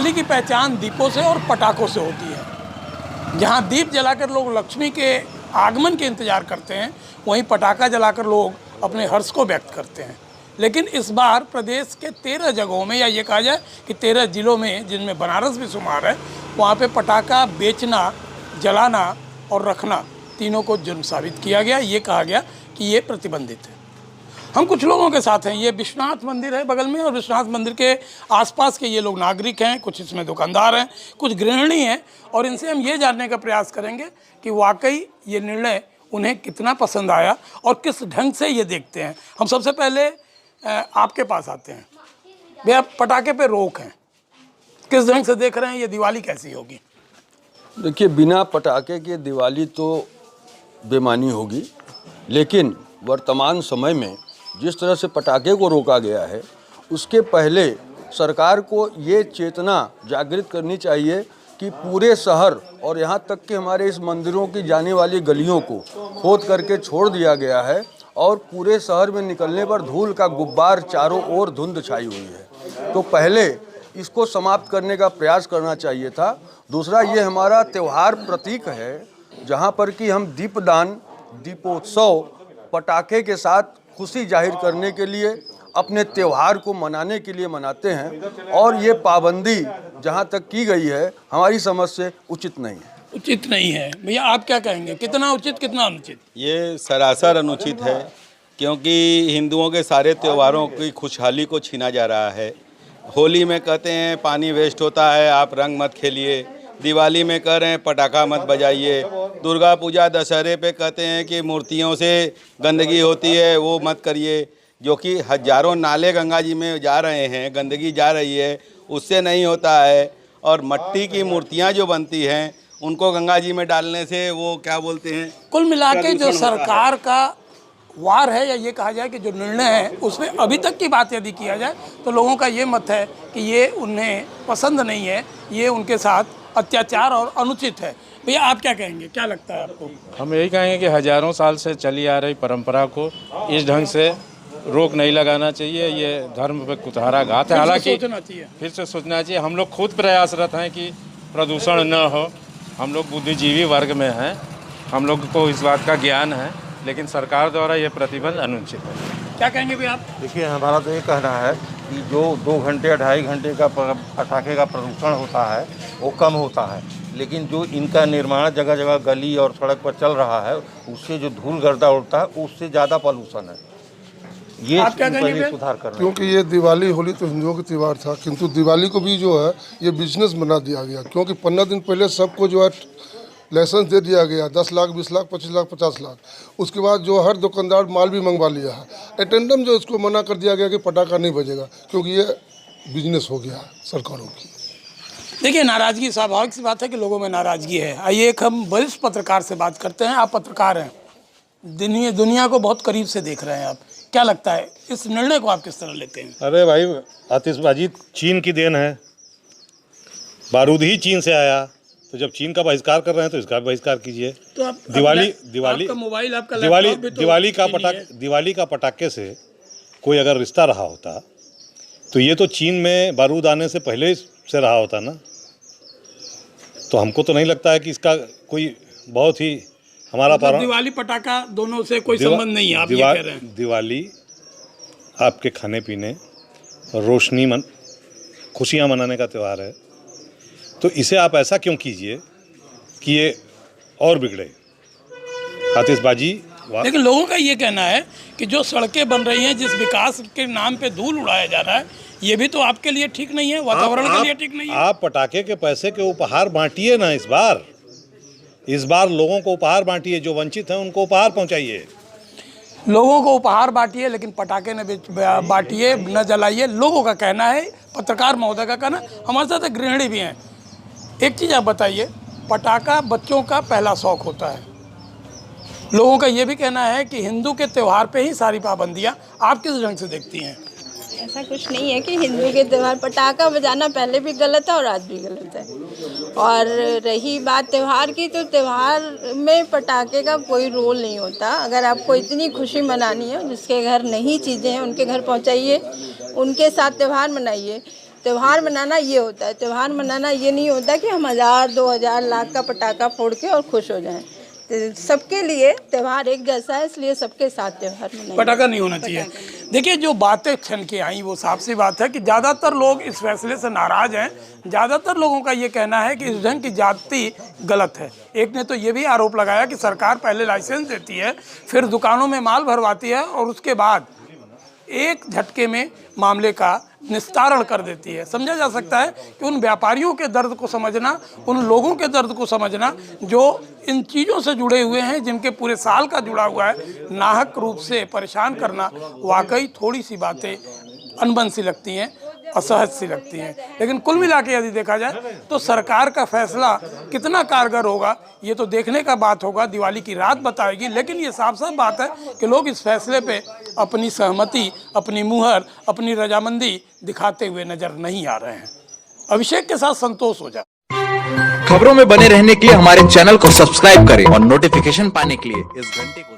दिवाली की पहचान दीपों से और पटाखों से होती है। जहाँ दीप जलाकर लोग लक्ष्मी के आगमन के इंतज़ार करते हैं, वहीं पटाखा जलाकर लोग अपने हर्ष को व्यक्त करते हैं। लेकिन इस बार प्रदेश के 13 जगहों में, या ये कहा जाए कि 13 ज़िलों में, जिनमें बनारस भी शुमार है, वहाँ पे पटाखा बेचना, जलाना और रखना तीनों को जुर्म साबित किया गया। ये कहा गया कि ये प्रतिबंधित है। हम कुछ लोगों के साथ हैं। ये विश्वनाथ मंदिर है बगल में, और विश्वनाथ मंदिर के आसपास के ये लोग नागरिक हैं, कुछ इसमें दुकानदार हैं, कुछ गृहिणी हैं, और इनसे हम ये जानने का प्रयास करेंगे कि वाकई ये निर्णय उन्हें कितना पसंद आया और किस ढंग से ये देखते हैं। हम सबसे पहले आपके पास आते हैं। भैया, पटाखे पे रोक है, किस ढंग से देख रहे हैं? ये दिवाली कैसी होगी? देखिए, बिना पटाखे के दिवाली तो बेमानी होगी, लेकिन वर्तमान समय में जिस तरह से पटाखे को रोका गया है, उसके पहले सरकार को ये चेतना जागृत करनी चाहिए कि पूरे शहर और यहाँ तक कि हमारे इस मंदिरों की जाने वाली गलियों को खोद करके छोड़ दिया गया है, और पूरे शहर में निकलने पर धूल का गुब्बार, चारों ओर धुंध छाई हुई है। तो पहले इसको समाप्त करने का प्रयास करना चाहिए था। दूसरा, ये हमारा त्यौहार प्रतीक है, जहाँ पर कि हम दीपदान, दीपोत्सव, पटाखे के साथ खुशी जाहिर करने के लिए, अपने त्यौहार को मनाने के लिए मनाते हैं, और ये पाबंदी जहाँ तक की गई है, हमारी समझ से उचित नहीं है। उचित नहीं है। भैया, आप क्या कहेंगे, कितना उचित, कितना अनुचित? ये सरासर अनुचित है, क्योंकि हिंदुओं के सारे त्योहारों की खुशहाली को छीना जा रहा है। होली में कहते हैं पानी वेस्ट होता है, आप रंग मत खेलिए। दिवाली में कह रहे हैं पटाखा मत बजाइए। दुर्गा पूजा, दशहरे पे कहते हैं कि मूर्तियों से गंदगी होती है, वो मत करिए। जो कि हजारों नाले गंगा जी में जा रहे हैं, गंदगी जा रही है, उससे नहीं होता है। और मट्टी की मूर्तियाँ जो बनती हैं, उनको गंगा जी में डालने से वो क्या बोलते हैं, कुल मिला के जो सरकार का वार है, या ये कहा जाए कि जो निर्णय है, उसमें अभी तक की बात यदि किया जाए तो लोगों का ये मत है कि ये उन्हें पसंद नहीं है, ये उनके साथ अत्याचार और अनुचित है। भैया, आप क्या कहेंगे, क्या लगता है आपको? हम यही कहेंगे कि हजारों साल से चली आ रही परंपरा को इस ढंग से रोक नहीं लगाना चाहिए। ये धर्म पे कुठाराघात है। हालांकि फिर से सोचना चाहिए। हम लोग खुद प्रयासरत हैं कि प्रदूषण न हो। हम लोग बुद्धिजीवी वर्ग में हैं, हम लोग को इस बात का ज्ञान है, लेकिन सरकार द्वारा ये प्रतिबंध अनुचित है। क्या कहेंगे भैया आप? देखिए, हमारा तो ये कहना है कि जो 2 घंटे या 2.5 घंटे का पटाखे का प्रदूषण होता है, वो कम होता है, लेकिन जो इनका निर्माण जगह जगह गली और सड़क पर चल रहा है, उससे जो धूल गर्दा उड़ता है, उससे ज़्यादा पॉल्यूशन है। ये आप क्या कहेंगे? सुधार करना, क्योंकि ये दिवाली, होली तो हिंदुओं का त्यौहार था, किंतु दिवाली को भी जो है ये बिजनेस बना दिया गया। क्योंकि 15 दिन पहले सबको जो है लाइसेंस दे दिया गया, 10 लाख, 20 लाख, 25 लाख, 50 लाख। उसके बाद जो हर दुकानदार माल भी मंगवा लिया है। अटेंडम जो इसको मना कर दिया गया कि पटाखा नहीं बजेगा, क्योंकि ये बिजनेस हो गया सरकारों की। देखिए, नाराज़गी स्वाभाविक सी बात है कि लोगों में नाराज़गी है। आइए एक हम वरिष्ठ पत्रकार से बात करते हैं। आप पत्रकार हैं, दुनिया को बहुत करीब से देख रहे हैं आप, क्या लगता है इस निर्णय को आप किस तरह लेते हैं? अरे भाई, आतिशबाजी चीन की देन है, बारूद ही चीन से आया, तो जब चीन का बहिष्कार कर रहे हैं तो इसका बहिष्कार कीजिए। तो आप दिवाली आपका मोबाइल, आपका दिवाली लैपटॉप भी तो दिवाली का पटाखे से कोई अगर रिश्ता रहा होता तो ये तो चीन में बारूद आने से पहले से रहा होता ना। तो हमको तो नहीं लगता है कि इसका कोई बहुत ही हमारा दिवाली पटाखा दोनों से कोई संबंध नहीं है, आप ये कह रहे हैं? दिवाली आपके खाने पीने, रोशनी, खुशियाँ मनाने का त्यौहार है। तो इसे आप ऐसा क्यों कीजिए कि ये और बिगड़े, आतिशबाजी। लेकिन लोगों का ये कहना है कि जो सड़कें बन रही हैं, जिस विकास के नाम पे धूल उड़ाया जा रहा है, ये भी तो आपके लिए ठीक नहीं है, वातावरण के लिए ठीक नहीं है। आप पटाखे के पैसे के उपहार बांटिए ना। इस बार लोगों को उपहार बांटिए, जो वंचित हैं उनको उपहार पहुंचाइए। लोगों को उपहार बांटिए, लेकिन पटाखे न बांटिए, न जलाइए, लोगों का कहना है। पत्रकार महोदय का कहना। हमारे साथ एक गृहिणी भी हैं। एक चीज़ आप बताइए, पटाखा बच्चों का पहला शौक होता है। लोगों का ये भी कहना है कि हिंदू के त्यौहार पे ही सारी पाबंदियाँ। आप किस ढंग से देखती हैं? ऐसा कुछ नहीं है कि हिंदू के त्यौहार, पटाखा बजाना पहले भी गलत है और आज भी गलत है। और रही बात त्यौहार की, तो त्यौहार में पटाखे का कोई रोल नहीं होता। अगर आपको इतनी खुशी मनानी है, जिसके घर नहीं चीज़ें हैं उनके घर पहुंचाइए, उनके साथ त्यौहार मनाइए। त्यौहार मनाना ये होता है, त्यौहार मनाना ये नहीं होता कि हम 1000, 2000, लाख का पटाखा फोड़ के और खुश हो जाएं। तो सबके लिए त्यौहार एक जैसा है, इसलिए सबके साथ त्यौहार मनाएं। पटाखा नहीं होना चाहिए। देखिए, जो बातें छन के आई वो साफ सी बात है कि ज़्यादातर लोग इस फैसले से नाराज़ हैं। ज़्यादातर लोगों का ये कहना है कि इस ढंग की जाति गलत है। एक ने तो ये भी आरोप लगाया कि सरकार पहले लाइसेंस देती है, फिर दुकानों में माल भरवाती है और उसके बाद एक झटके में मामले का निस्तारण कर देती है। समझा जा सकता है कि उन व्यापारियों के दर्द को समझना, उन लोगों के दर्द को समझना जो इन चीज़ों से जुड़े हुए हैं, जिनके पूरे साल का जुड़ा हुआ है, नाहक रूप से परेशान करना वाकई थोड़ी सी बातें अनबन सी लगती हैं, असहज सी लगती हैं। लेकिन कुल मिला के यदि देखा जाए तो सरकार का फैसला कितना कारगर होगा ये तो देखने का बात होगा, दिवाली की रात बताएगी। लेकिन ये साफ साफ बात है कि लोग इस फैसले पे अपनी सहमति, अपनी मुहर, अपनी रजामंदी दिखाते हुए नजर नहीं आ रहे हैं। अभिषेक के साथ संतोष हो जाए। खबरों में बने रहने के लिए हमारे चैनल को सब्सक्राइब करें और नोटिफिकेशन पाने के लिए इस घंटे को